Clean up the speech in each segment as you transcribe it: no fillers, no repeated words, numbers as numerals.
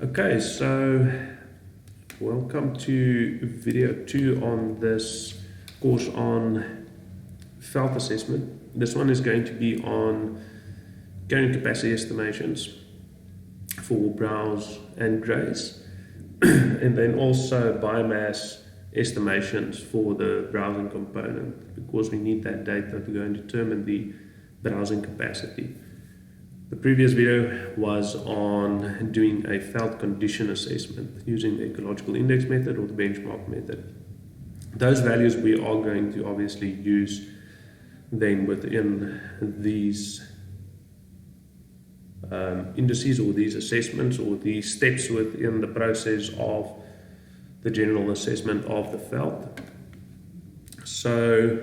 Okay, so welcome to video 2 on this course on felt assessment. This one is going to be on carrying capacity estimations for browse and graze, and then also biomass estimations for the browsing component, because we need that data to go and determine the browsing capacity. The previous video was on doing a felt condition assessment using the ecological index method or the benchmark method. Those values we are going to obviously use then within these indices or these assessments or these steps within the process of the general assessment of the felt. So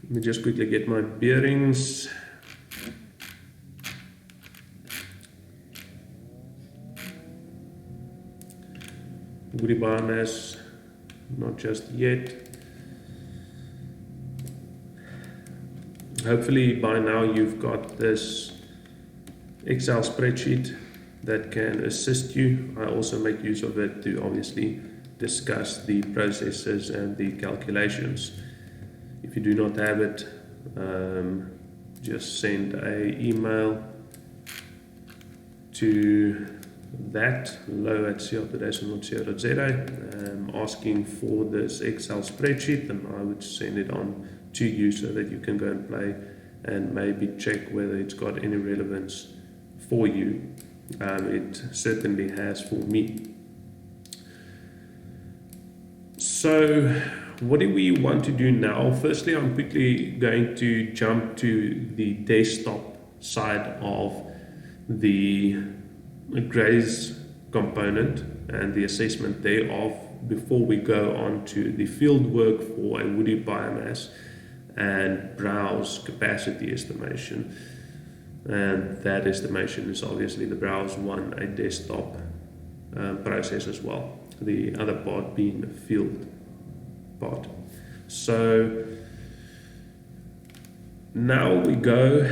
let me just quickly get my bearings. Woody biomass, not just yet. Hopefully by now you've got this Excel spreadsheet that can assist you. I also make use of it to obviously discuss the processes and the calculations. If you do not have it, just send an email to that low@cltodation.co.za asking for this Excel spreadsheet, and I would send it on to you so that you can go and play and maybe check whether it's got any relevance for you. It certainly has for me. So what do we want to do now? Firstly, I'm quickly going to jump to the desktop side of the graze component and the assessment thereof before we go on to the field work for a woody biomass and browse capacity estimation. And that estimation is obviously the browse one, a desktop process as well, the other part being the field part. So now we go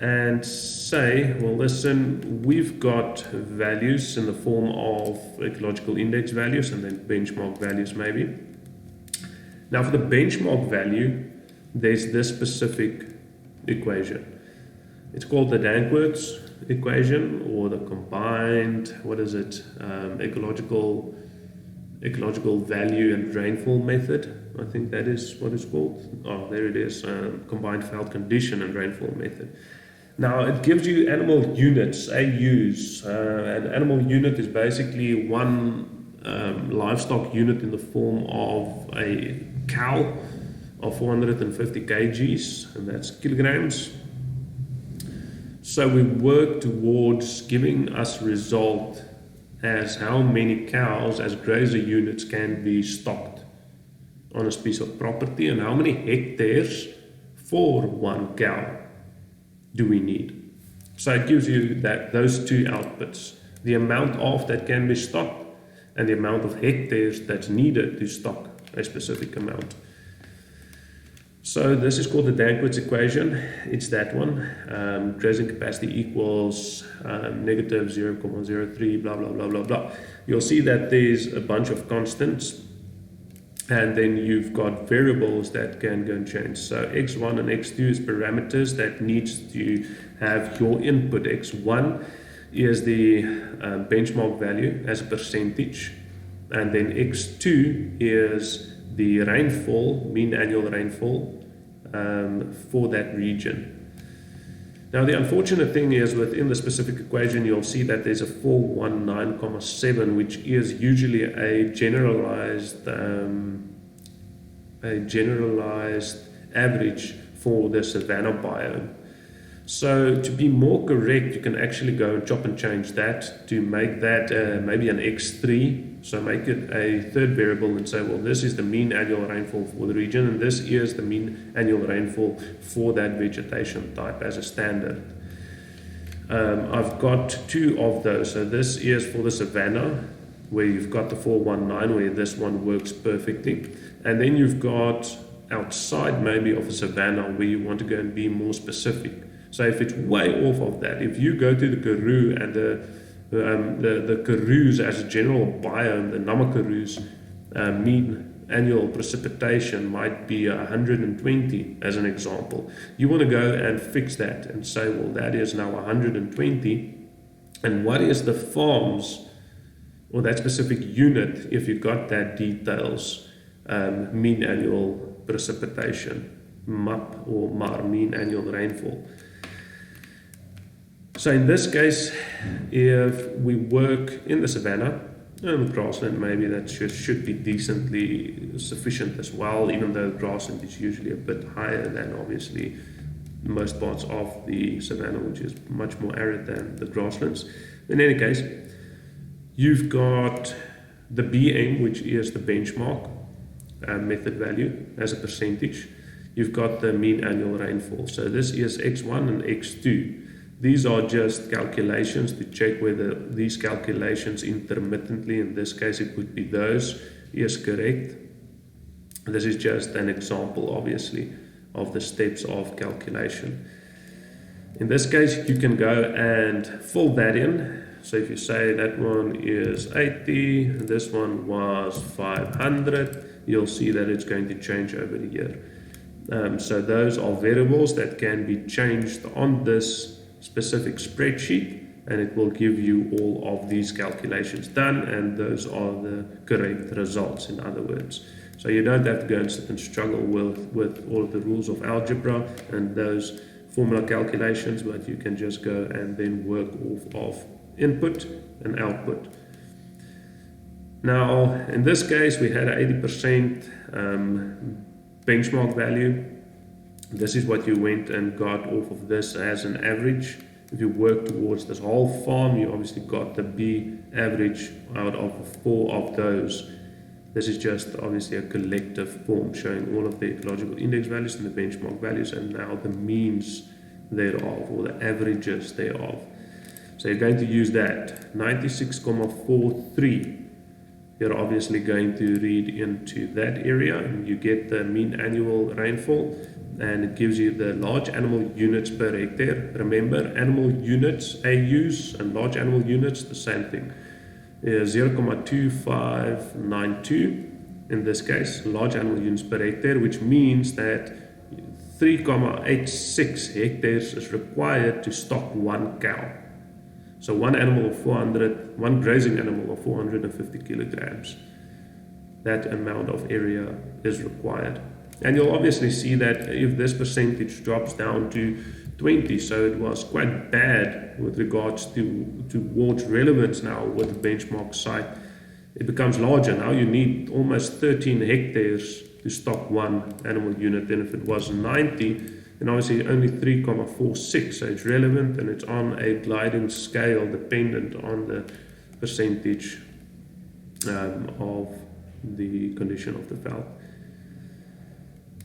and say, well, listen, we've got values in the form of ecological index values and then benchmark values maybe. Now for the benchmark value, there's this specific equation. It's called the Danckwerts equation, or the combined, ecological value and rainfall method. I think that is what it's called. Oh, there it is, combined felt condition and rainfall method. Now it gives you animal units, AUs. An animal unit is basically one livestock unit in the form of a cow of 450 kgs, and that's kilograms. So we work towards giving us result as how many cows as grazer units can be stocked on a piece of property and how many hectares for one cow do we need. So it gives you those two outputs, the amount of that can be stocked and the amount of hectares that's needed to stock a specific amount. So this is called the Danckwerts equation. It's that one. Grazing capacity equals negative 0.03, blah, blah, blah, blah, blah. You'll see that there's a bunch of constants, and then you've got variables that can go and change. So x1 and x2 is parameters that needs to have your input. x1 is the benchmark value as a percentage, and then x2 is the rainfall, mean annual rainfall for that region. Now the unfortunate thing is within the specific equation you'll see that there's a 419,7, which is usually a generalized average for the savanna biome. So to be more correct, you can actually go and chop and change that to make that maybe an x3. So make it a third variable and say, well, this is the mean annual rainfall for the region, and this is the mean annual rainfall for that vegetation type as a standard. I've got two of those. So this is for the savanna, where you've got the 419, where this one works perfectly. And then you've got outside maybe of a savanna, where you want to go and be more specific. So if it's way off of that, if you go to the Karoo and the the Karoo's as a general biome, the Namakaroo's mean annual precipitation might be 120 as an example. You want to go and fix that and say, well, that is now 120, and what is the farm's or that specific unit, if you got that details, mean annual precipitation, MAP or MAR, mean annual rainfall. So in this case, if we work in the savanna, grassland, maybe that should be decently sufficient as well, even though grassland is usually a bit higher than obviously most parts of the savanna, which is much more arid than the grasslands. In any case, you've got the BM, which is the benchmark method value as a percentage. You've got the mean annual rainfall. So this is X1 and X2. These are just calculations to check whether these calculations intermittently, in this case it would be those, is correct. This is just an example, obviously, of the steps of calculation. In this case, you can go and fill that in. So if you say that one is 80, this one was 500, you'll see that it's going to change over the year. So those are variables that can be changed on this specific spreadsheet, and it will give you all of these calculations done, and those are the correct results, in other words. So you don't have to go and sit and struggle with all of the rules of algebra and those formula calculations, but you can just go and then work off of input and output. Now, in this case, we had an 80% benchmark value. This is what you went and got off of this as an average. If you work towards this whole farm, you obviously got the B average out of 4 of those. This is just obviously a collective form showing all of the ecological index values and the benchmark values, and now the means thereof, or the averages thereof. So you're going to use that 96,43. You're obviously going to read into that area, and you get the mean annual rainfall, and it gives you the large animal units per hectare. Remember, animal units, AUs, and large animal units, the same thing. 0.2592 in this case, large animal units per hectare, which means that 3.86 hectares is required to stock one cow. So one grazing animal of 450 kilograms. That amount of area is required. And you'll obviously see that if this percentage drops down to 20, so it was quite bad with regards towards relevance now with the benchmark site, it becomes larger. Now you need almost 13 hectares to stock one animal unit. Then if it was 90, then obviously only 3.46, so it's relevant, and it's on a gliding scale dependent on the percentage of the condition of the veld.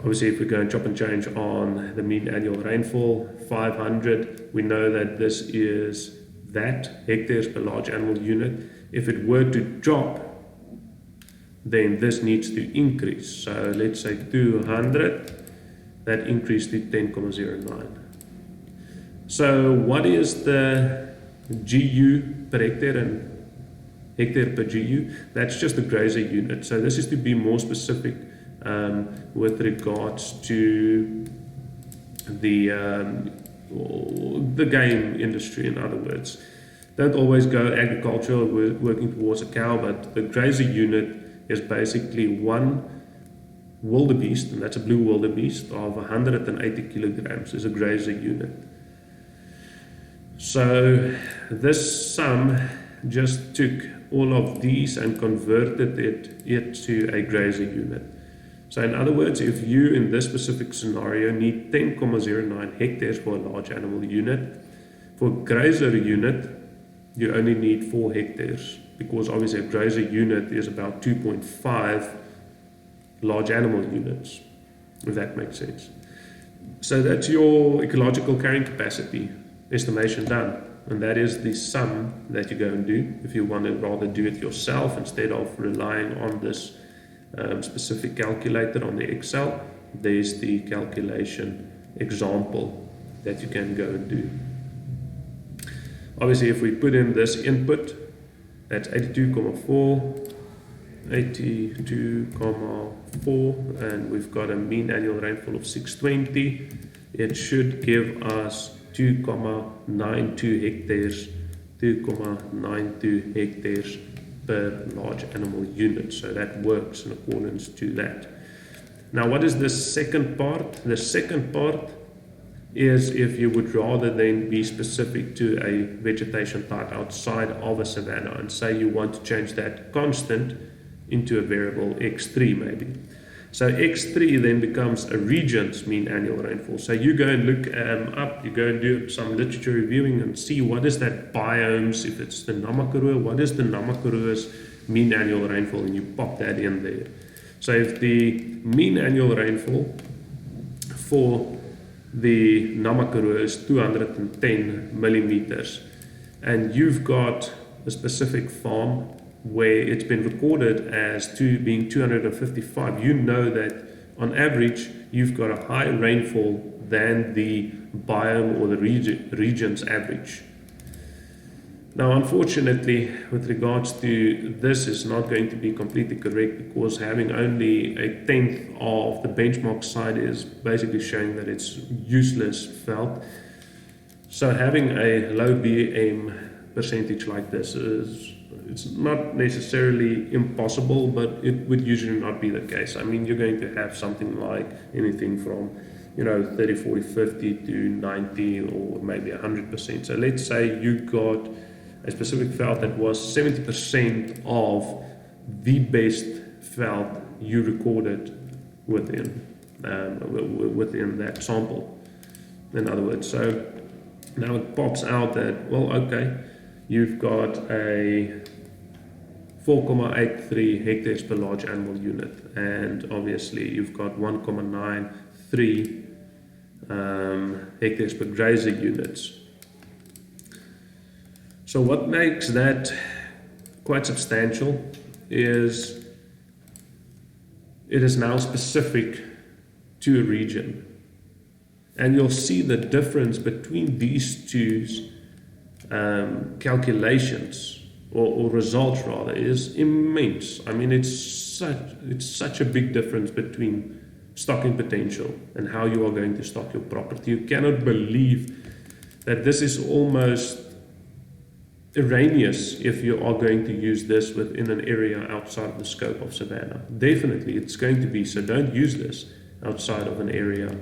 Obviously, if we go and chop and change on the mean annual rainfall, 500, we know that this is that hectares per large animal unit. If it were to drop, then this needs to increase. So let's say 200, that increased to 10.09. So what is the GU per hectare and hectare per GU? That's just the grazer unit. So this is to be more specific with regards to the game industry, in other words. Don't always go agricultural, working towards a cow, but the grazer unit is basically one wildebeest, and that's a blue wildebeest, of 180 kilograms is a grazer unit. So this sum just took all of these and converted it to a grazer unit. So in other words, if you in this specific scenario need 10.09 hectares for a large animal unit, for a grazer unit you only need 4 hectares, because obviously a grazer unit is about 2.5 large animal units, if that makes sense. So that's your ecological carrying capacity estimation done, and that is the sum that you go and do. If you want to rather do it yourself instead of relying on this specific calculator on the Excel, there's the calculation example that you can go and do. Obviously, if we put in this input, that's 82,4, 82,4, and we've got a mean annual rainfall of 620. It should give us 2,92 hectares, 2,92 hectares per large animal unit. So that works in accordance to that. Now, what is the second part? The second part is if you would rather then be specific to a vegetation type outside of a savanna and say you want to change that constant into a variable x3 maybe. So x3 then becomes a region's mean annual rainfall. So you go and look up, you go and do some literature reviewing and see what is that biomes, if it's the Namakarua, what is the Namakarua's mean annual rainfall, and you pop that in there. So if the mean annual rainfall for the Namakarua is 210 millimeters, and you've got a specific farm where it's been recorded as being 255, you know that on average you've got a higher rainfall than the biome or the region's average. Now, unfortunately, with regards to this, is not going to be completely correct, because having only a tenth of the benchmark site is basically showing that it's useless veld. So having a low BM percentage like this it's not necessarily impossible, but it would usually not be the case. I mean, you're going to have something like anything from 30, 40, 50 to 90 or maybe 100%. So let's say you got a specific veld that was 70% of the best veld you recorded within that sample, in other words. So now it pops out that, well, okay, you've got a 4,83 hectares per large animal unit, and obviously you've got 1,93 hectares per grazer units. So what makes that quite substantial is it is now specific to a region, and you'll see the difference between these two calculations or results rather is immense. I mean, it's such a big difference between stocking potential and how you are going to stock your property. You cannot believe that this is almost erroneous if you are going to use this within an area outside of the scope of savanna. Definitely it's going to be, so don't use this outside of an area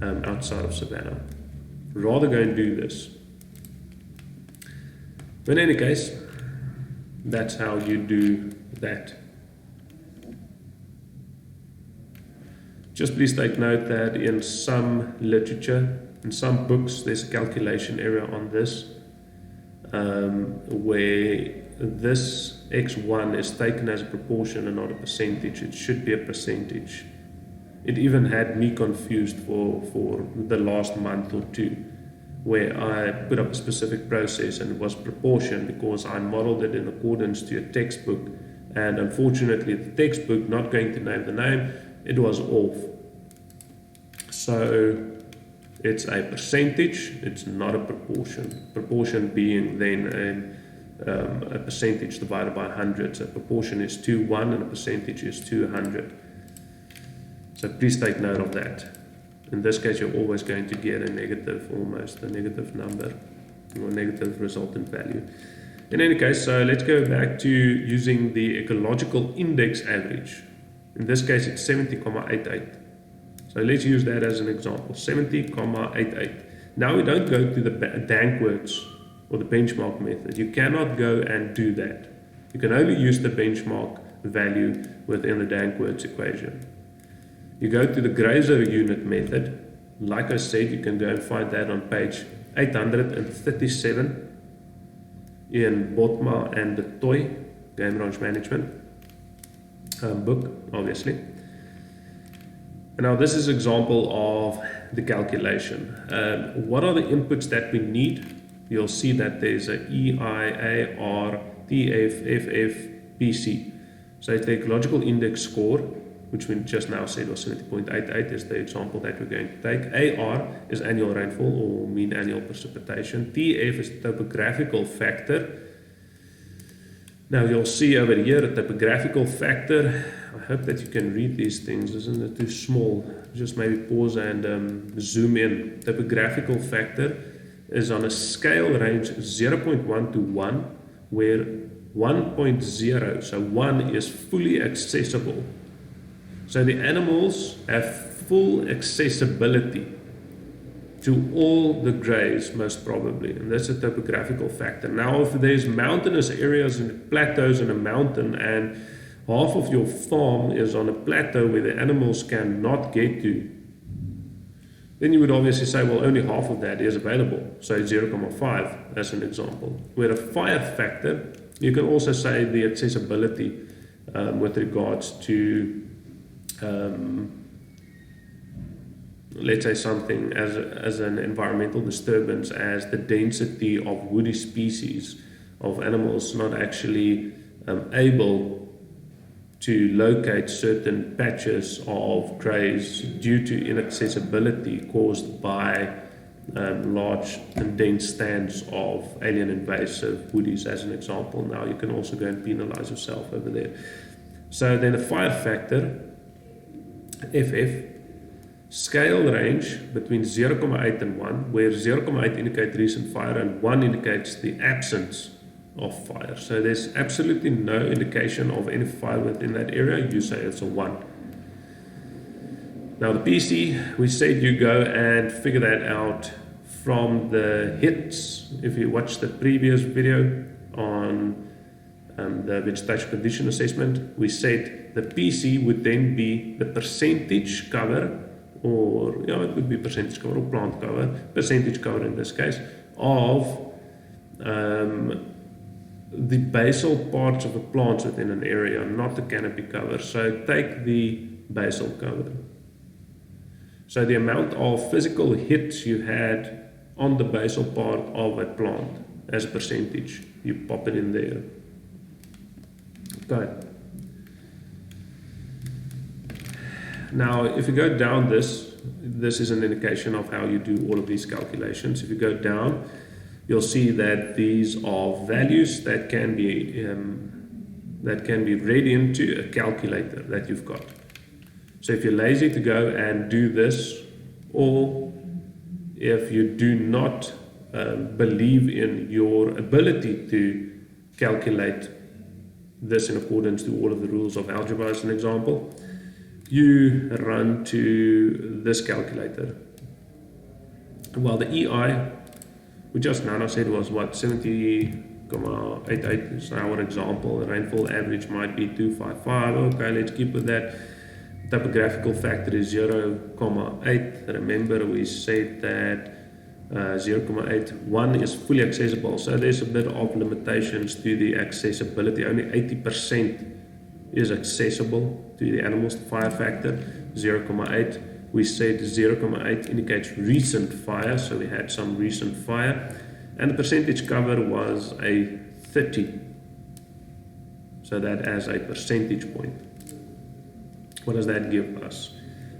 outside of savanna. Rather go and do this. But in any case, that's how you do that. Just please take note that in some literature, in some books, there's a calculation error on this, where this x1 is taken as a proportion and not a percentage. It should be a percentage. It even had me confused for the last month or two, where I put up a specific process and it was proportion because I modeled it in accordance to a textbook, and unfortunately the textbook, not going to name the name, it was off. So it's a percentage, it's not a proportion. Proportion being then a percentage divided by 100. So proportion is 2, 1, and a percentage is 200. So please take note of that. In this case, you're always going to get a negative, almost a negative number, or negative resultant value. In any case, so let's go back to using the ecological index average. In this case, it's 70,88. So let's use that as an example, 70,88. Now we don't go to the Danckwerts or the benchmark method. You cannot go and do that. You can only use the benchmark value within the Danckwerts equation. You go to the grazer unit method. Like I said, you can go and find that on page 837 in Botma and the Toy Game Ranch Management book, obviously. And now this is an example of the calculation. What are the inputs that we need? You'll see that there's a E, I, A, R, T, F, F, F, P, C. So it's the ecological index score. which we just now said was 70.88, is the example that we're going to take. AR is annual rainfall or mean annual precipitation. TF is topographical factor. Now you'll see over here a topographical factor. I hope that you can read these things. Isn't it too small? Just maybe pause and zoom in. Topographical factor is on a scale range 0.1 to 1, where 1.0, so 1 is fully accessible. So the animals have full accessibility to all the grays, most probably, and that's a topographical factor. Now, if there's mountainous areas and plateaus in a mountain, and half of your farm is on a plateau where the animals cannot get to, then you would obviously say, well, only half of that is available, so 0.5 as an example. Where a fire factor, you can also say the accessibility with regards to let's say something as an environmental disturbance, as the density of woody species of animals not actually able to locate certain patches of graze due to inaccessibility caused by large and dense stands of alien invasive woodies, as an example. Now you can also go and penalize yourself over there. So then the fire factor, FF, scale range between 0.8 and 1, where 0.8 indicates recent fire and 1 indicates the absence of fire. So there's absolutely no indication of any fire within that area. You say it's a 1. Now the PC, we said you go and figure that out from the hits. If you watch the previous video on the vegetation condition assessment, we said the PC would then be the percentage cover, or it would be percentage cover or plant cover, percentage cover in this case, of the basal parts of the plants within an area, not the canopy cover. So take the basal cover. So the amount of physical hits you had on the basal part of a plant as a percentage, you pop it in there. Okay. Now, if you go down this is an indication of how you do all of these calculations. If you go down, you'll see that these are values that can be read into a calculator that you've got. So if you're lazy to go and do this, or if you do not believe in your ability to calculate this in accordance to all of the rules of algebra, as an example, you run to this calculator. Well, the EI, we just now said was what, 70.88 is our example. The rainfall average might be 255. Okay, let's keep with that. Topographical factor is 0.8. Remember, we said that 0.81 is fully accessible. So there's a bit of limitations to the accessibility. Only 80% is accessible to the animals. The fire factor, 0.8. We said 0.8 indicates recent fire, so we had some recent fire. And the percentage cover was a 30. So that as a percentage point. What does that give us?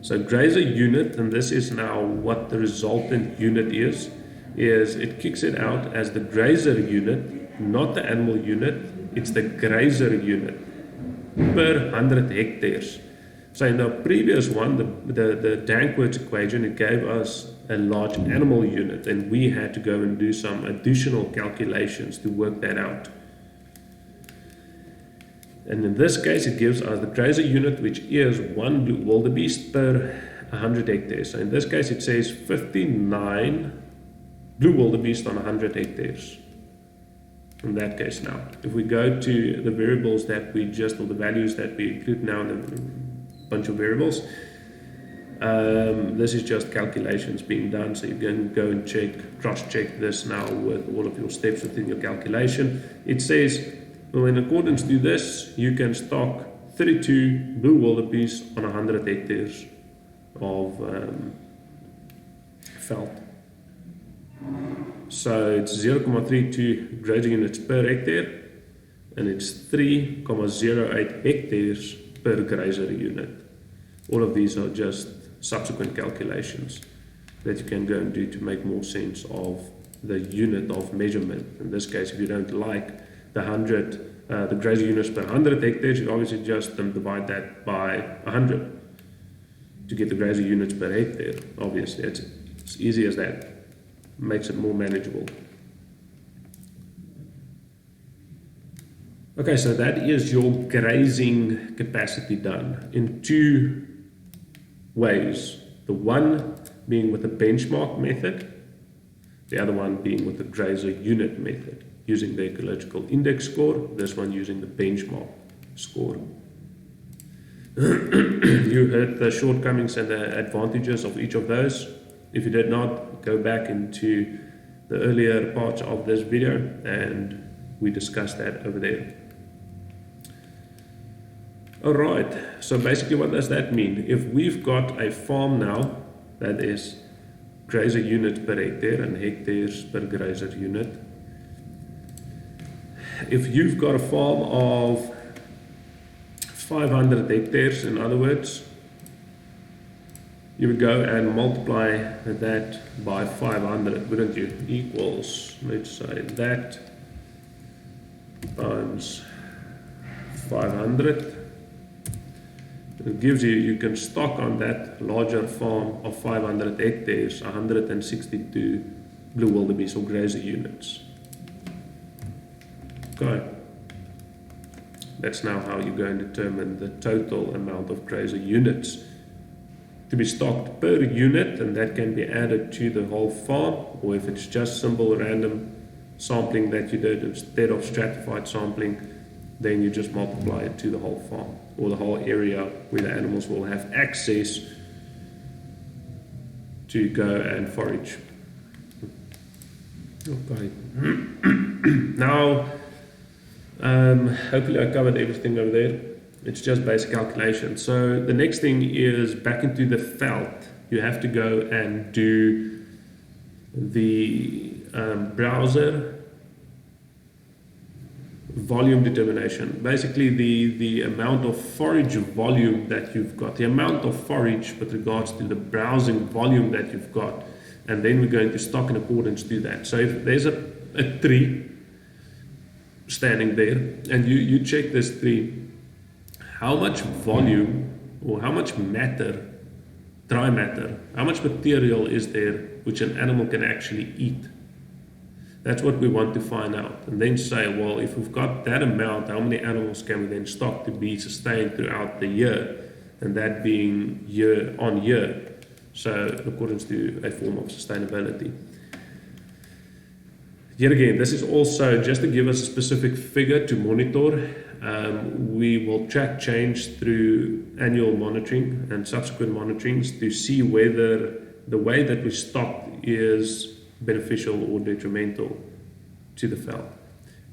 So grazer unit, and this is now what the resultant unit is it kicks it out as the grazer unit, not the animal unit. It's the grazer unit per 100 hectares. So in the previous one, the Danckwerts equation, it gave us a large animal unit, and we had to go and do some additional calculations to work that out. And in this case, it gives us the grazer unit, which is 1 blue wildebeest per 100 hectares. So in this case, it says 59 blue wildebeest on 100 hectares. In that case now, if we go to the variables that we just, or the values that we include now in a bunch of variables, this is just calculations being done. So you can go and cross-check this now with all of your steps within your calculation. It says, well, in accordance to this, you can stock 32 blue wildebeest on 100 hectares of veld. So it's 0.32 grazer units per hectare, and it's 3.08 hectares per grazer unit. All of these are just subsequent calculations that you can go and do to make more sense of the unit of measurement. In this case, if you don't like the grazer units per 100 hectares, you obviously just divide that by 100 to get the grazer units per hectare. Obviously, it's as easy as that. Makes it more manageable. Okay, so that is your grazing capacity done in two ways. The one being with the benchmark method, the other one being with the grazer unit method, using the ecological index score, this one using the benchmark score. You heard the shortcomings and the advantages of each of those. If you did not, go back into the earlier parts of this video and we discussed that over there. Alright, so basically what does that mean? If we've got a farm now that is grazer units per hectare and hectares per grazer unit, if you've got a farm of 500 hectares, in other words, you would go and multiply that by 500, wouldn't you? Equals, let's say that times 500. It gives you can stock on that larger farm of 500 hectares 162 blue wildebeest or grazer units. Okay. That's now how you go and determine the total amount of grazer units to be stocked per unit, and that can be added to the whole farm, or if it's just simple random sampling that you did instead of stratified sampling, then you just multiply it to the whole farm or the whole area where the animals will have access to go and forage. Okay. Now, hopefully I covered everything over there. It's just basic calculation. So the next thing is back into the veld. You have to go and do the browser volume determination. Basically the amount of forage volume that you've got, the amount of forage with regards to the browsing volume that you've got, and then we're going to stock in accordance to that. So if there's a tree standing there and you check this tree, how much volume or how much matter, dry matter, how much material is there which an animal can actually eat? That's what we want to find out, and then say, well, if we've got that amount, how many animals can we then stock to be sustained throughout the year, and that being year on year, so in accordance to a form of sustainability. Yet again, this is also just to give us a specific figure to monitor. We will track change through annual monitoring and subsequent monitorings to see whether the way that we stock is beneficial or detrimental to the veld.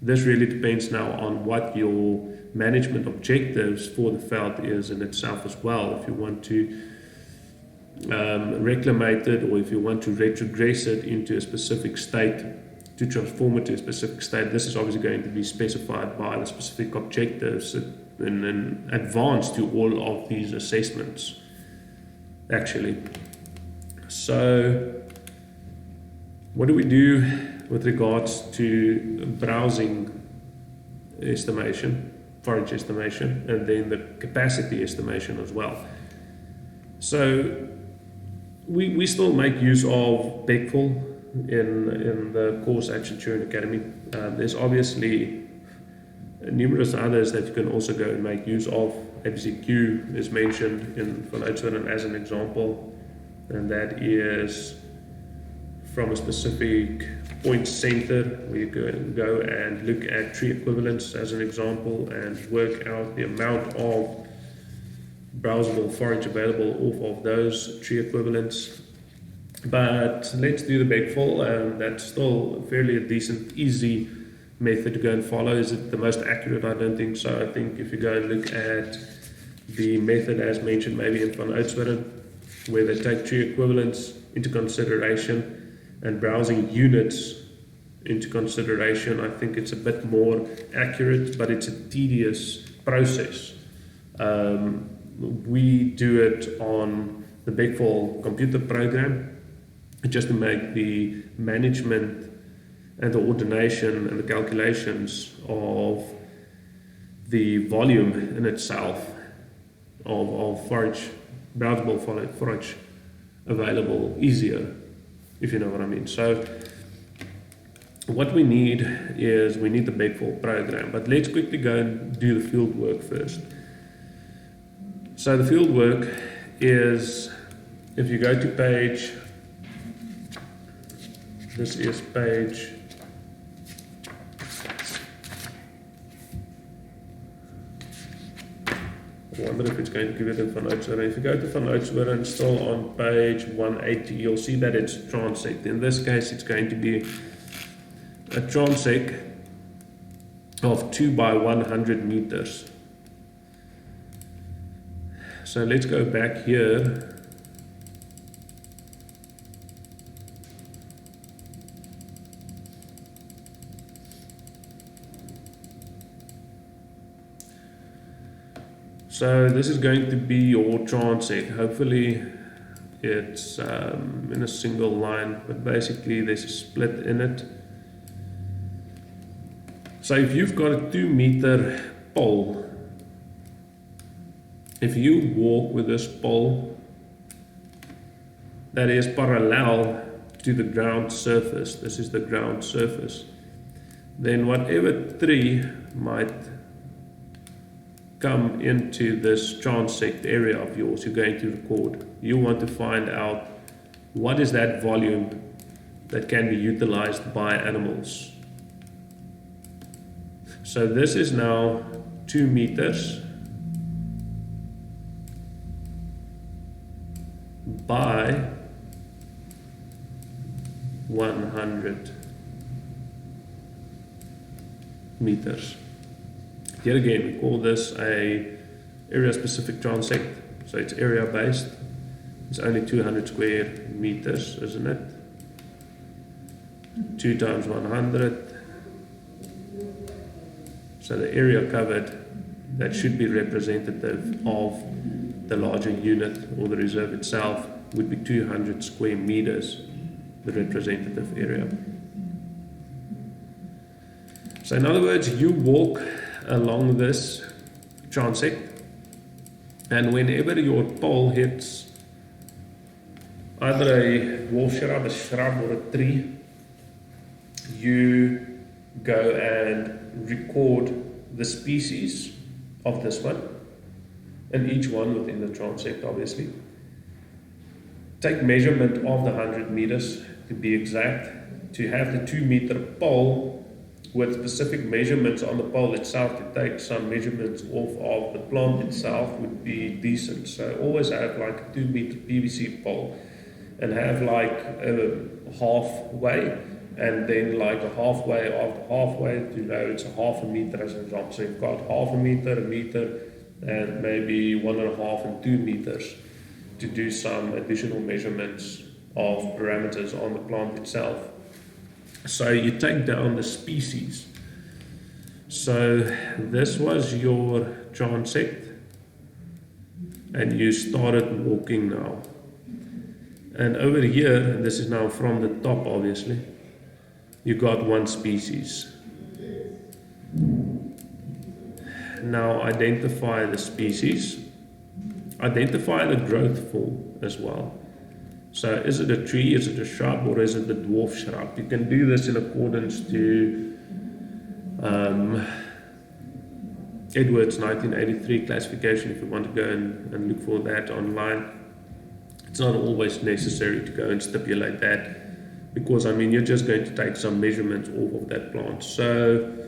This really depends now on what your management objectives for the veld is in itself as well. If you want to reclimate it, or if you want to retrogress it into a specific state, to transform it to a specific state, this is obviously going to be specified by the specific objectives in advance to all of these assessments, actually. So what do we do with regards to browsing estimation, forage estimation, and then the capacity estimation as well? So we still make use of BECVOL in the course at Centurion Academy. There's obviously numerous others that you can also go and make use of. ABCQ is mentioned in Van Oudtshoorn as an example, and that is from a specific point center where you can go and look at tree equivalents as an example and work out the amount of browsable forage available off of those tree equivalents. But let's do the BECVOL. That's still fairly a decent, easy method to go and follow. Is it the most accurate? I don't think so. I think if you go and look at the method as mentioned maybe in Van Oudtshoorn, where they take tree equivalents into consideration and browsing units into consideration, I think it's a bit more accurate, but it's a tedious process. we do it on the BECVOL computer program just to make the management and the ordination and the calculations of the volume in itself of forage, browsable forage available easier, if you know what I mean. So what we need is we need the BECVOL program, but let's quickly go and do the field work first. So the field work is, if you go to page, this is page, I wonder if it's going to give it in Van Oudtshoorn. If you go to Van Oudtshoorn and still on page 180, you'll see that it's transect. In this case, it's going to be a transect of 2 by 100 meters. So let's go back here. So this is going to be your transect. Hopefully it's in a single line, but basically there's a split in it. So if you've got a 2 meter pole, if you walk with this pole that is parallel to the ground surface, this is the ground surface, then whatever tree might come into this transect area of yours, you're going to record. You want to find out what is that volume that can be utilized by animals. So this is now 2 meters by 100 meters. Here again, we call this a area specific transect, so it's area based. It's only 200 square meters, isn't it? 2 times 100. So the area covered, that should be representative of the larger unit or the reserve itself, would be 200 square meters, the representative area. So in other words, you walk along this transect, and whenever your pole hits either a dwarf shrub, a shrub or a tree, you go and record the species of this one, and each one within the transect obviously. Take measurement of the 100 meters to be exact, to have the 2 meter pole with specific measurements on the pole itself. To take some measurements off of the plant itself would be decent. So always have like a 2 meter PVC pole and have like a halfway, and then like a halfway after halfway to know it's a half a meter as an example. So you've got half a meter, and maybe 1.5 and 2 meters to do some additional measurements of parameters on the plant itself. So you take down the species. So this was your transect, and you started walking now. And over here, and this is now from the top obviously, you got 1 species. Now identify the species, identify the growth form as well. So is it a tree, is it a shrub, or is it a dwarf shrub? You can do this in accordance to Edwards 1983 classification if you want to go and look for that online. It's not always necessary to go and stipulate that, because I mean you're just going to take some measurements off of that plant. So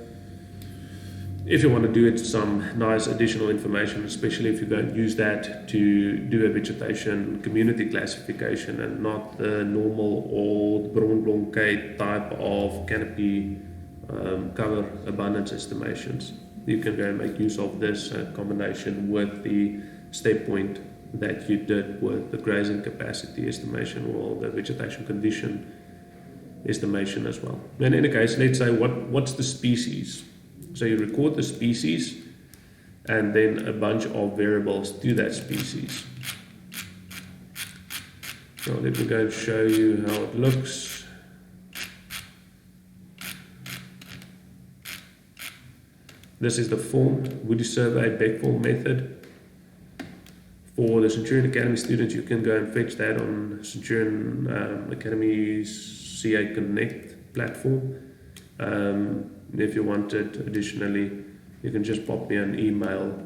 if you want to do it, some nice additional information, especially if you're going to use that to do a vegetation community classification and not the normal old Bronblonkate type of canopy cover abundance estimations. You can go and make use of this combination with the step point that you did with the grazing capacity estimation or the vegetation condition estimation as well. In any case, let's say what's the species. So you record the species, and then a bunch of variables to that species. Now let me go and show you how it looks. This is the form, Woody Survey BECVOL method. For the Centurion Academy students, you can go and fetch that on Centurion Academy's CA Connect platform. If you want it additionally, you can just pop me an email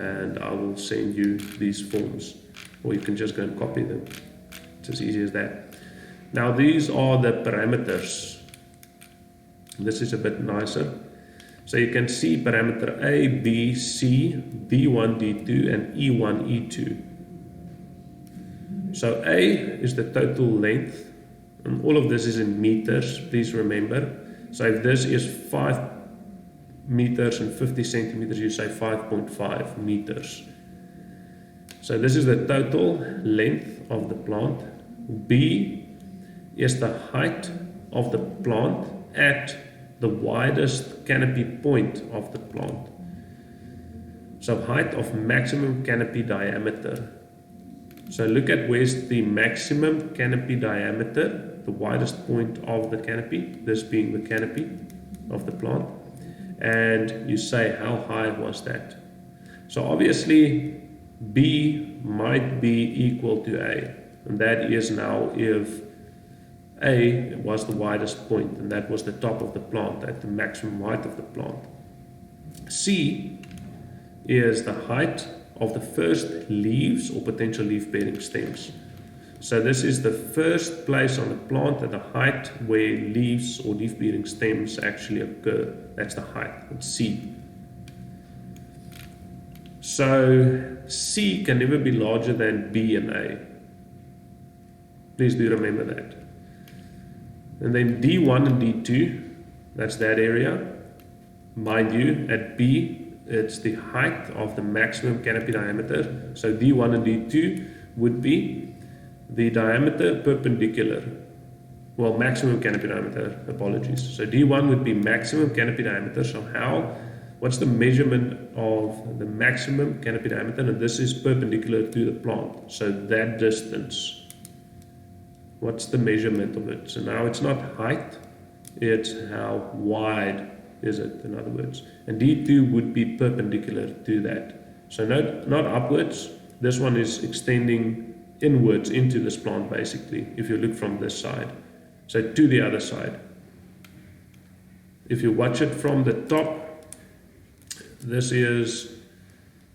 and I will send you these forms, or you can just go and copy them. It's as easy as that. Now these are the parameters. This is a bit nicer. So you can see parameter A, B, C, D1, D2, and E1, E2. So A is the total length, and all of this is in meters, please remember. So if this is 5 meters and 50 centimeters, you say 5.5 meters. So this is the total length of the plant. B is the height of the plant at the widest canopy point of the plant. So height of maximum canopy diameter. So look at where's the maximum canopy diameter, the widest point of the canopy, this being the canopy of the plant, and you say how high was that. So obviously B might be equal to A, and that is now if A was the widest point, and that was the top of the plant at the maximum height of the plant. C is the height of the first leaves or potential leaf-bearing stems. So this is the first place on the plant at the height where leaves or leaf-bearing stems actually occur. That's the height, it's C. So C can never be larger than B and A. Please do remember that. And then D1 and D2, that's that area. Mind you, at B, it's the height of the maximum canopy diameter. So D1 and D2 would be the diameter perpendicular. Well, maximum canopy diameter, apologies. So D1 would be maximum canopy diameter. So what's the measurement of the maximum canopy diameter? And this is perpendicular to the plant. So that distance. What's the measurement of it? So now it's not height, it's how wide is it, in other words. And D2 would be perpendicular to that. So not upwards, this one is extending inwards into this plant basically, if you look from this side. So to the other side. If you watch it from the top, this is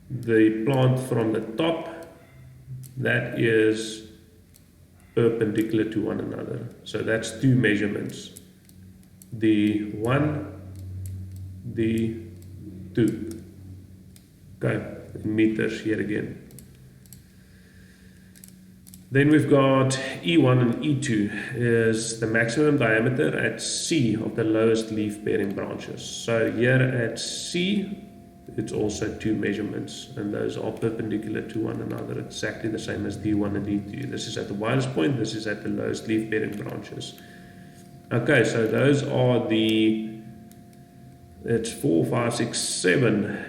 the plant from the top, that is perpendicular to one another. So that's two measurements. The 1, the 2. Okay, in meters here again. Then we've got E1 and E2 is the maximum diameter at C of the lowest leaf-bearing branches. So here at C, it's also two measurements, and those are perpendicular to one another, exactly the same as D1 and D2. This is at the widest point, this is at the lowest leaf-bearing branches. Okay, so those are it's 4, 5, 6, 7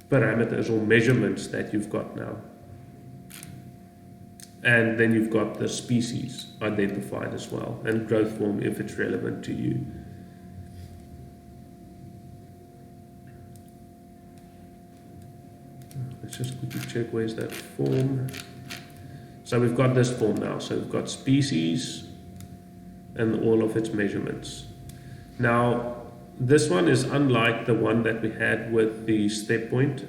parameters or measurements that you've got now. And then you've got the species identified as well, and growth form if it's relevant to you. Let's just quickly check where's that form. So we've got this form now. So we've got species and all of its measurements. Now, this one is unlike the one that we had with the step point.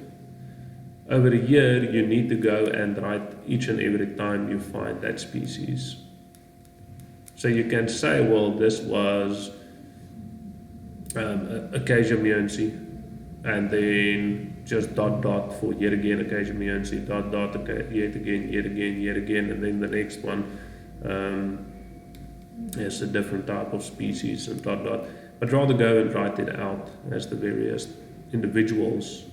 Over here, you need to go and write each and every time you find that species. So you can say, well, this was Acacia mionsi, and then just dot dot for yet again Acacia mionsi, dot dot, okay, yet again, and then the next one is a different type of species and dot dot. But rather go and write it out as the various individuals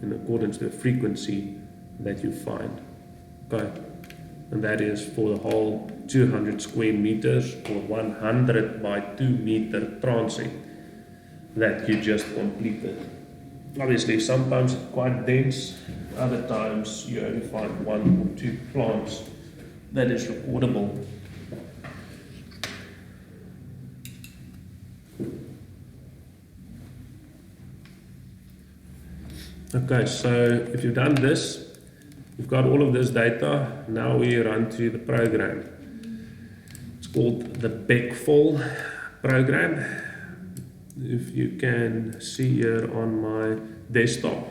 in accordance to the frequency that you find. Okay, and that is for the whole 200 square meters or 100 by 2 meter transect that you just completed. Obviously, sometimes it's quite dense, other times you only find 1 or 2 plants that is recordable. Okay, so if you've done this, you've got all of this data. Now we run to the program. It's called the BECVOL program. If you can see here on my desktop,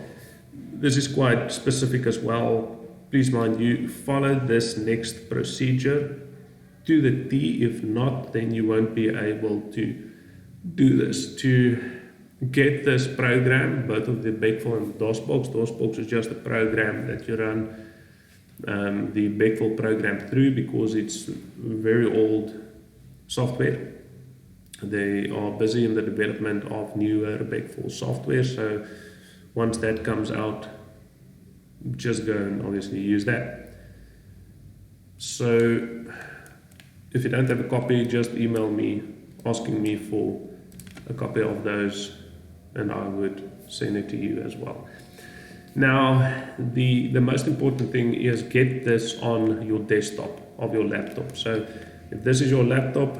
this is quite specific as well. Please mind you, follow this next procedure to the T. If not, then you won't be able to do this. To get this program, both of the BECVOL and DOSBox is just a program that you run the BECVOL program through, because it's very old software. They are busy in the development of newer BECVOL software, so once that comes out, just go and obviously use that. So if you don't have a copy, just email me asking me for a copy of those, and I would send it to you as well. Now, the most important thing is get this on your desktop of your laptop. So if this is your laptop,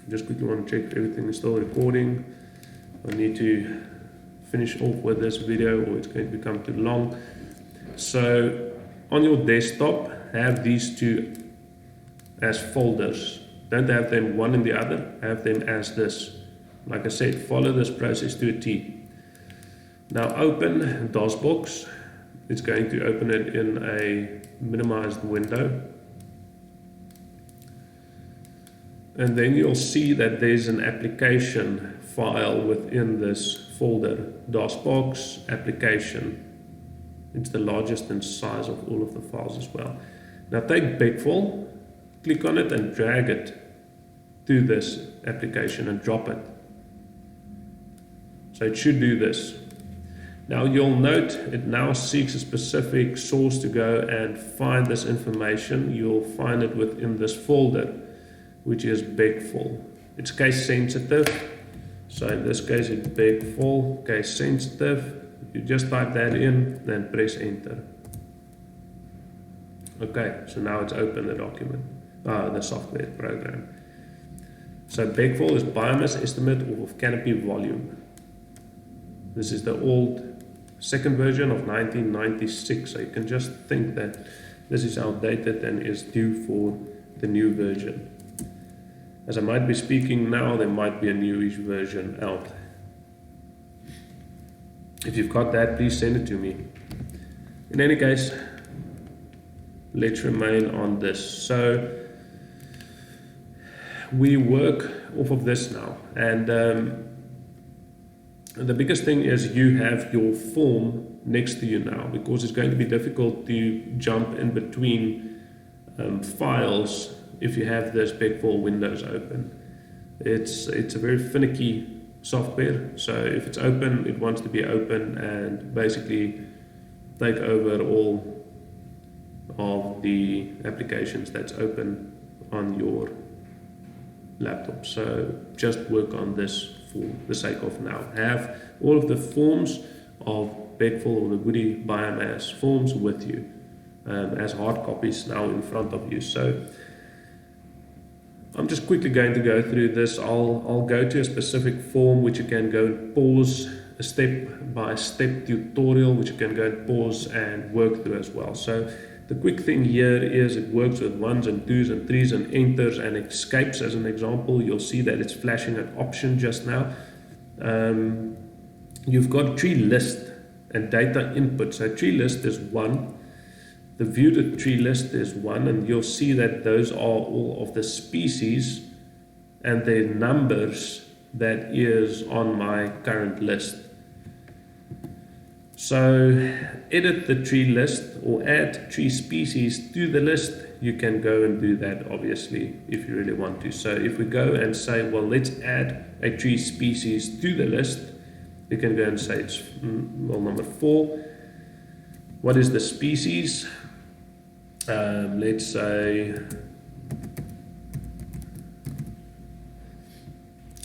just quickly want to check if everything is still recording. I need to finish off with this video or it's going to become too long. So on your desktop, have these two as folders. Don't have them one in the other, have them as this. Like I said, follow this process to a T. Now open DOSBox. It's going to open it in a minimized window. And then you'll see that there's an application file within this folder, DOSBox application. It's the largest in size of all of the files as well. Now take BECVOL, click on it and drag it to this application and drop it. So it should do this. Now you'll note it now seeks a specific source to go and find this information. You'll find it within this folder, which is BECVOL. It's case sensitive. So in this case it's BECVOL, case sensitive. You just type that in, then press enter. Okay, so now it's open the document, the software program. So BECVOL is biomass estimate of canopy volume. This is the old second version of 1996, so you can just think that this is outdated and is due for the new version. As I might be speaking now, there might be a newish version out. If you've got that, please send it to me. In any case, let's remain on this. So we work off of this now, and the biggest thing is you have your form next to you now, because it's going to be difficult to jump in between files if you have this BECVOL windows open. It's a very finicky software, so if it's open, it wants to be open and basically take over all of the applications that's open on your laptop. So just work on this for the sake of now. Have all of the forms of BECVOL or the woody biomass forms with you as hard copies now in front of you. So I'm just quickly going to go through this. I'll go to a specific form which you can go and pause, a step-by-step tutorial which you can go and pause and work through as well. So the quick thing here is it works with 1s and 2s and 3s and enters and escapes as an example. You'll see that it's flashing an option just now. You've got tree list and data input. So tree list is 1. The view to tree list is 1, and you'll see that those are all of the species and their numbers that is on my current list. So edit the tree list or add tree species to the list. You can go and do that obviously if you really want to. So if we go and say, well, let's add a tree species to the list, you can go and say it's number 4. What is the species? Let's say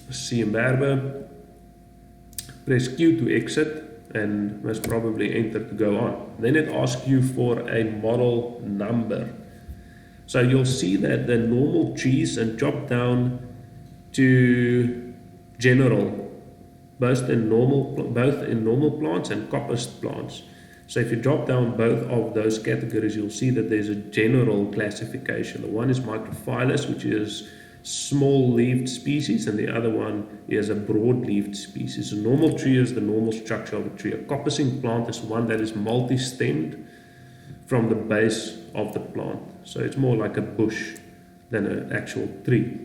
Siemberbe. Press Q to exit, and most probably enter to go on. Then it asks you for a model number. So you'll see that the normal trees and drop down to general, both in normal plants and coppiced plants. So if you drop down both of those categories, you'll see that there's a general classification. The one is microphyllous, which is small-leaved species, and the other one is a broad-leaved species. A normal tree is the normal structure of a tree. A coppicing plant is one that is multi-stemmed from the base of the plant. So it's more like a bush than an actual tree.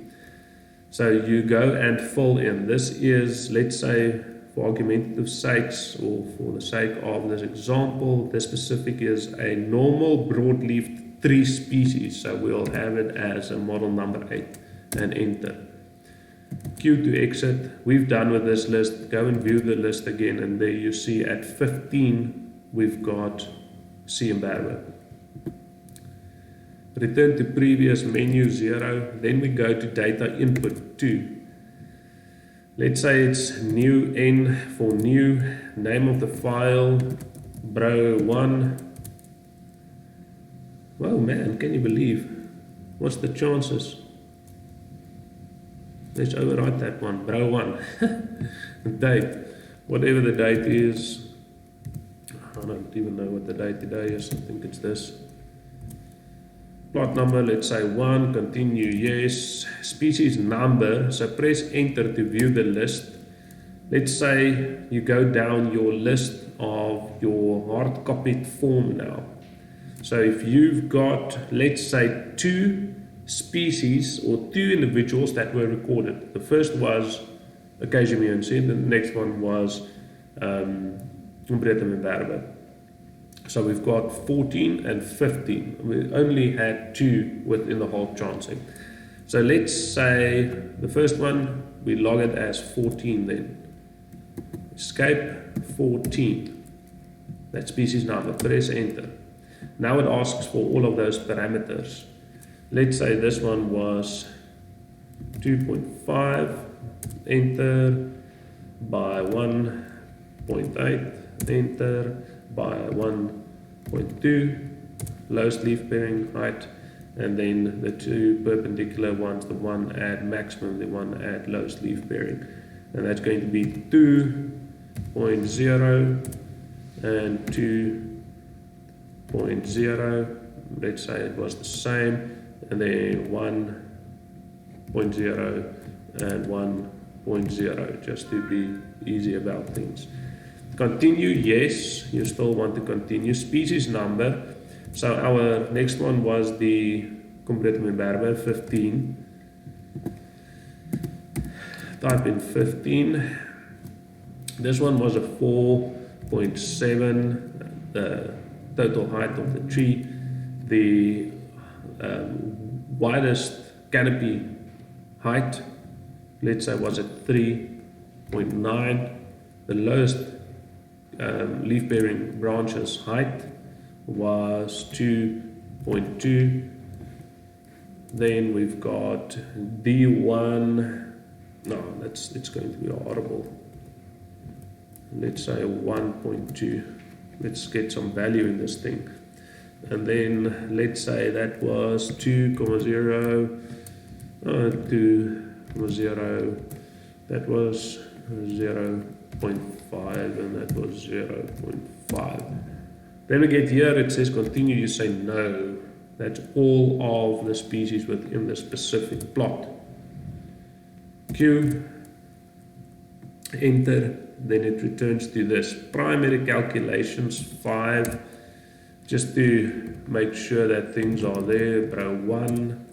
So you go and fill in. This is, let's say, for argumentative sakes, or for the sake of this example, this specific is a normal broad-leaved tree species. So we'll have it as a model number 8 and enter. Q to exit. We've done with this list. Go and view the list again, and there you see at 15 we've got C. imberbe. Return to previous menu 0. Then we go to data input 2. Let's say it's new N for new, name of the file, bro 1. Whoa man, can you believe? What's the chances? Let's overwrite that one, bro 1. Date, whatever the date is. I don't even know what the date today is. I think it's this. Plot number, let's say 1, continue, yes. Species number, so press enter to view the list. Let's say you go down your list of your hard copied form now. So if you've got, let's say, 2 species or 2 individuals that were recorded. The first was Ecological, the next one was BECVOL. So we've got 14 and 15. We only had 2 within the whole transect. So let's say the first one, we log it as 14 then. Escape 14. That species number, press enter. Now it asks for all of those parameters. Let's say this one was 2.5, enter, by 1.8, enter, by 1.2, lowest leaf bearing height, and then the 2 perpendicular ones, the one at maximum, the one at lowest leaf bearing. And that's going to be 2.0 and 2.0. Let's say it was the same, and then 1.0 and 1.0, just to be easy about things. Continue, yes, you still want to continue. Species number, so our next one was the BECVOL 15. Type in 15. This one was a 4.7, the total height of the tree. The widest canopy height, let's say, was at 3.9. The lowest leaf bearing branches height was 2.2. Then we've got D1. No, it's going to be horrible. Let's say 1.2. Let's get some value in this thing. And then let's say that was 2.0, 2.0. That was 0.5, and that was 0.5. Then we get here, it says continue, you say no. That's all of the species within the specific plot. Q, enter, then it returns to this. Primary calculations 5, just to make sure that things are there. Bro 1,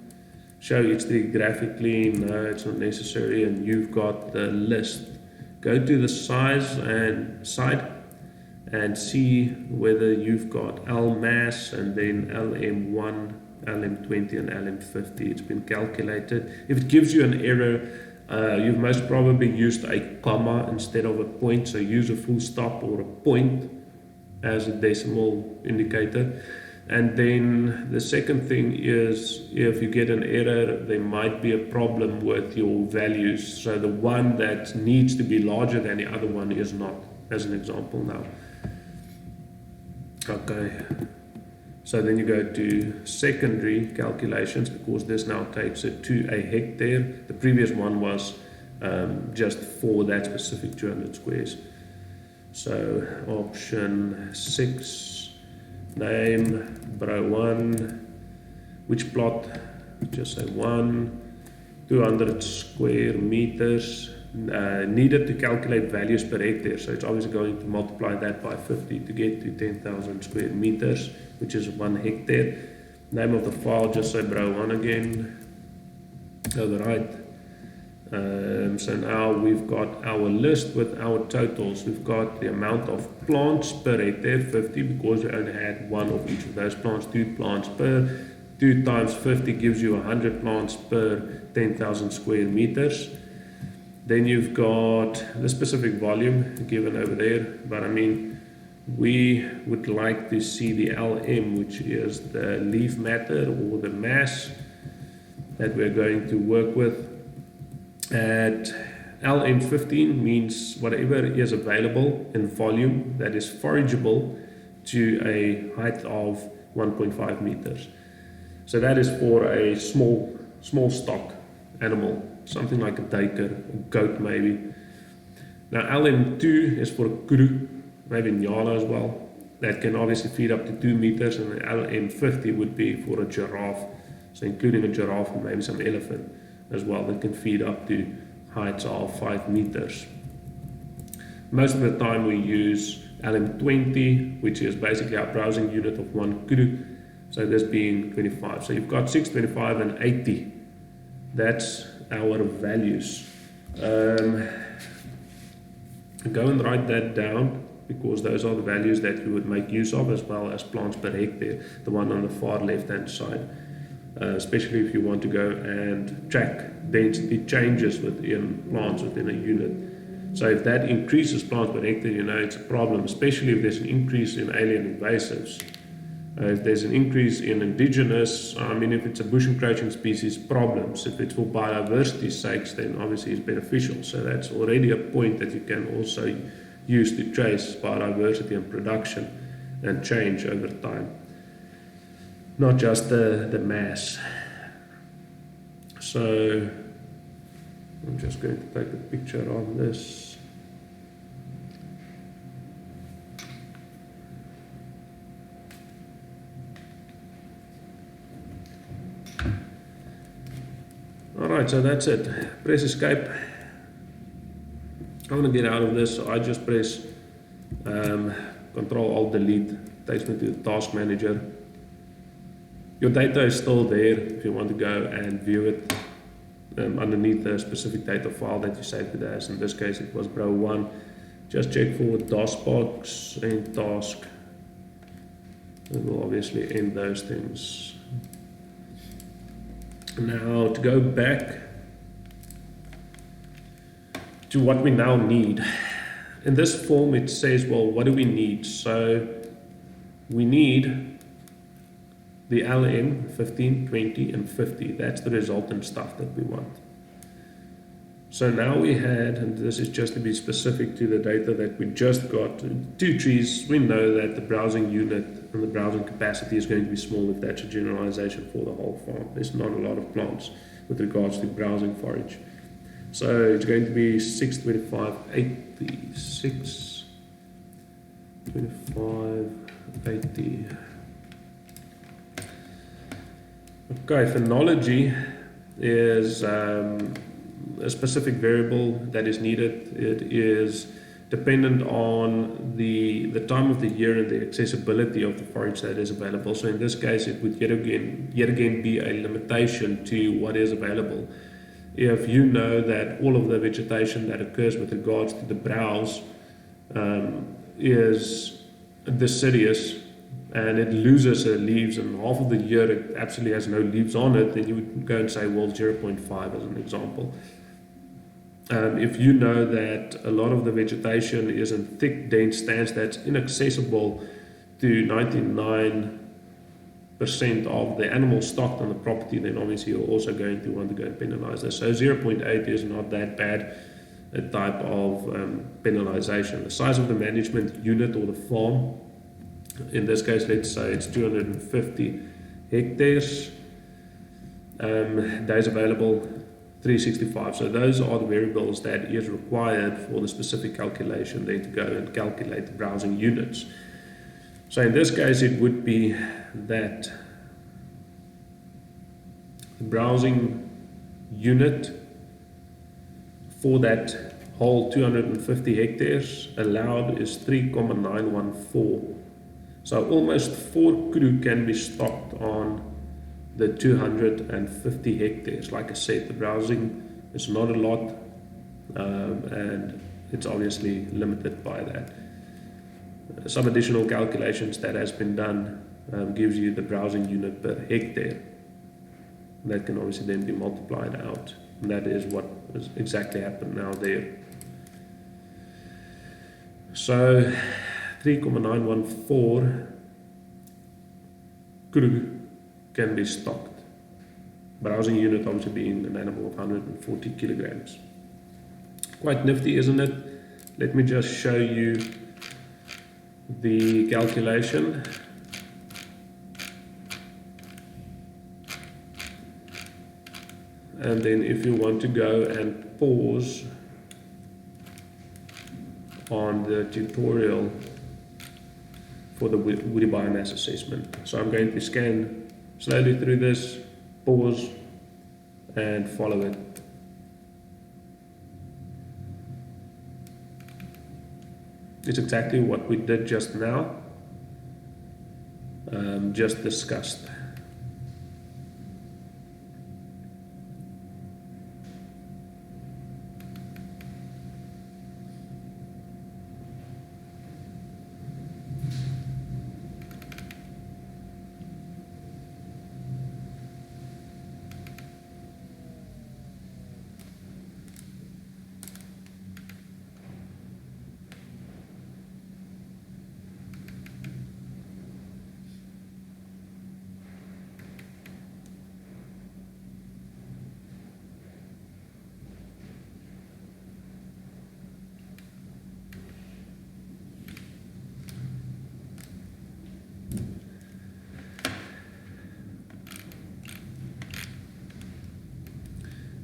show each tree graphically, no, it's not necessary, and you've got the list. Go to the size and side and see whether you've got L mass and then LM1, LM20 and LM50. It's been calculated. If it gives you an error, you've most probably used a comma instead of a point, so use a full stop or a point as a decimal indicator. And then the second thing is, if you get an error, there might be a problem with your values. So the one that needs to be larger than the other one is not, as an example now. Okay. So then you go to secondary calculations, because this now takes it to a hectare. The previous one was just for that specific 200 squares. So option 6, name, row 1, which plot, just say 1, 200 square meters, needed to calculate values per hectare. So it's obviously going to multiply that by 50 to get to 10,000 square meters, which is 1 hectare. Name of the file, just say row 1 again, go to the right. So now we've got our list with our totals. We've got the amount of plants per hectare, 50, because we only had one of each of those plants, 2 plants per. 2 times 50 gives you 100 plants per 10,000 square meters. Then you've got the specific volume given over there, but I mean, we would like to see the LM, which is the leaf matter or the mass that we're going to work with. At LM15 means whatever is available in volume that is forageable to a height of 1.5 meters. So that is for a small stock animal, something like a duiker, a goat maybe. Now LM2 is for a kudu, maybe nyala as well. That can obviously feed up to 2 meters, and LM50 would be for a giraffe, so including a giraffe and maybe some elephant as well, that can feed up to heights of 5 meters. Most of the time we use LM20, which is basically our browsing unit of 1 kudu, so this being 25. So you've got 6, 25 and 80. That's our values. Go and write that down, because those are the values that you would make use of, as well as plants per hectare, the one on the far left hand side. Especially if you want to go and track density changes within plants within a unit. So if that increases plants per hectare, you know it's a problem, especially if there's an increase in alien invasives. If there's an increase in indigenous, I mean, if it's a bush encroaching species, problems. If it's for biodiversity's sakes, then obviously it's beneficial. So that's already a point that you can also use to trace biodiversity and production and change over time, not just the mass. So I'm just going to take a picture of this. Alright, so that's it. Press escape. I want to get out of this, so I just press Control Alt Delete, takes me to the task manager. Your data is still there if you want to go and view it underneath the specific data file that you saved it as. In this case it was row 1. Just check for DOSBox and task. It will obviously end those things. Now to go back to what we now need. In this form it says, well, what do we need? So we need the LM 15, 20 and 50. That's the resultant stuff that we want. So now we had, and this is just to be specific to the data that we just got, 2 trees. We know that the browsing unit and the browsing capacity is going to be small if that's a generalization for the whole farm. There's not a lot of plants with regards to browsing forage. So it's going to be 6, 25, 80, 6, 25, 80. Okay, phenology is a specific variable that is needed. It is dependent on the time of the year and the accessibility of the forage that is available. So in this case, it would yet again be a limitation to what is available. If you know that all of the vegetation that occurs with regards to the browse is deciduous and it loses leaves, and half of the year it absolutely has no leaves on it, then you would go and say, well, 0.5 as an example. If you know that a lot of the vegetation is in thick, dense stands that's inaccessible to 99 percent of the animal stocked on the property, then obviously you're also going to want to go and penalize this. So 0.8 is not that bad a type of penalization. The size of the management unit or the farm, in this case, let's say it's 250 hectares, days available 365. So those are the variables that is required for the specific calculation then to go and calculate the browsing units. So in this case, it would be that the browsing unit for that whole 250 hectares allowed is 3,914. So almost 4 crew can be stocked on the 250 hectares. Like I said, the browsing is not a lot, and it's obviously limited by that. Some additional calculations that has been done gives you the browsing unit per hectare. That can obviously then be multiplied out. And that is what has exactly happened now there. So 3,914 crew can be stocked. Browsing unit obviously being an animal of 140 kilograms. Quite nifty, isn't it? Let me just show you the calculation. And then if you want to go and pause on the tutorial for the woody biomass assessment. So I'm going to scan slowly through this, pause, and follow it. It's exactly what we did just now, just discussed.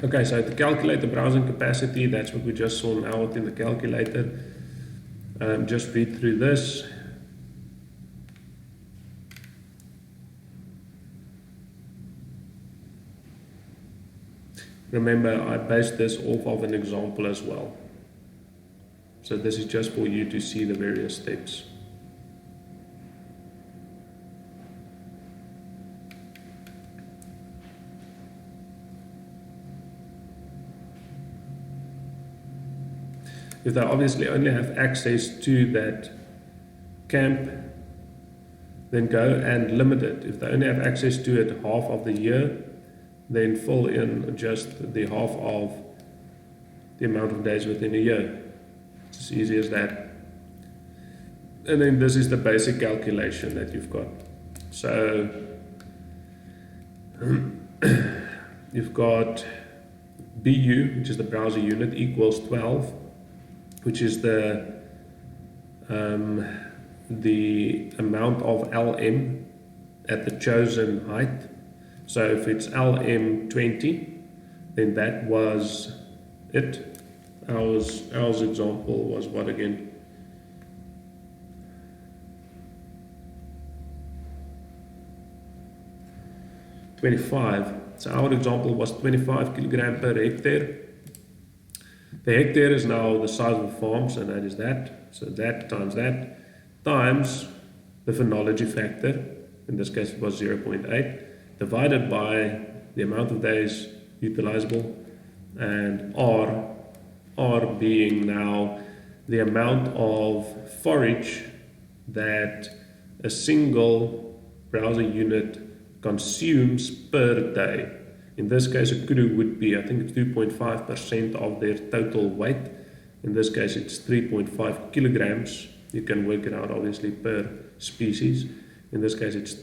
Okay, so to calculate the browsing capacity, that's what we just saw now in the calculator. Just read through this. Remember, I based this off of an example as well. So this is just for you to see the various steps. If they obviously only have access to that camp, then go and limit it. If they only have access to it half of the year, then fill in just the half of the amount of days within a year. It's as easy as that. And then this is the basic calculation that you've got. So you've got BU, which is the browser unit, equals 12, which is the amount of LM at the chosen height. So if it's LM 20, then that was it. Our example was what again? $25. So our example was 25 kilogram per hectare. The hectare is now the size of the farm, so that is that. So that times the phenology factor, in this case it was 0.8, divided by the amount of days utilizable, and R being now the amount of forage that a single browser unit consumes per day. In this case, a kudu would be, I think it's 2.5% of their total weight. In this case, it's 3.5 kilograms. You can work it out obviously per species. In this case, it's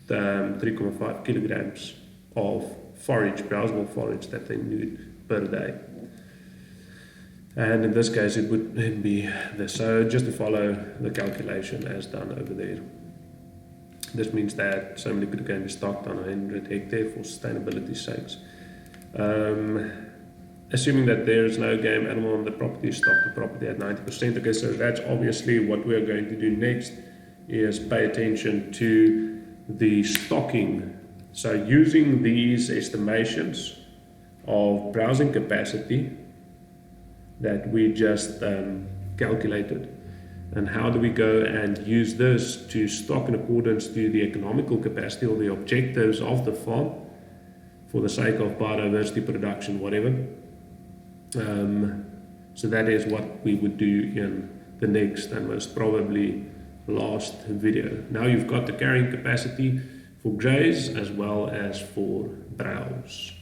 3.5 kilograms of forage, browsable forage that they need per day. And in this case it would then be this. So just to follow the calculation as done over there. This means that so many could be stocked on 100 hectares for sustainability sakes. Assuming that there is no game animal on the property, stock the property at 90%. Okay, so that's obviously what we're going to do next, is pay attention to the stocking. So using these estimations of browsing capacity that we just calculated, and how do we go and use this to stock in accordance to the economical capacity or the objectives of the farm for the sake of biodiversity production, whatever. So that is what we would do in the next and most probably last video. Now you've got the carrying capacity for graze as well as for browse.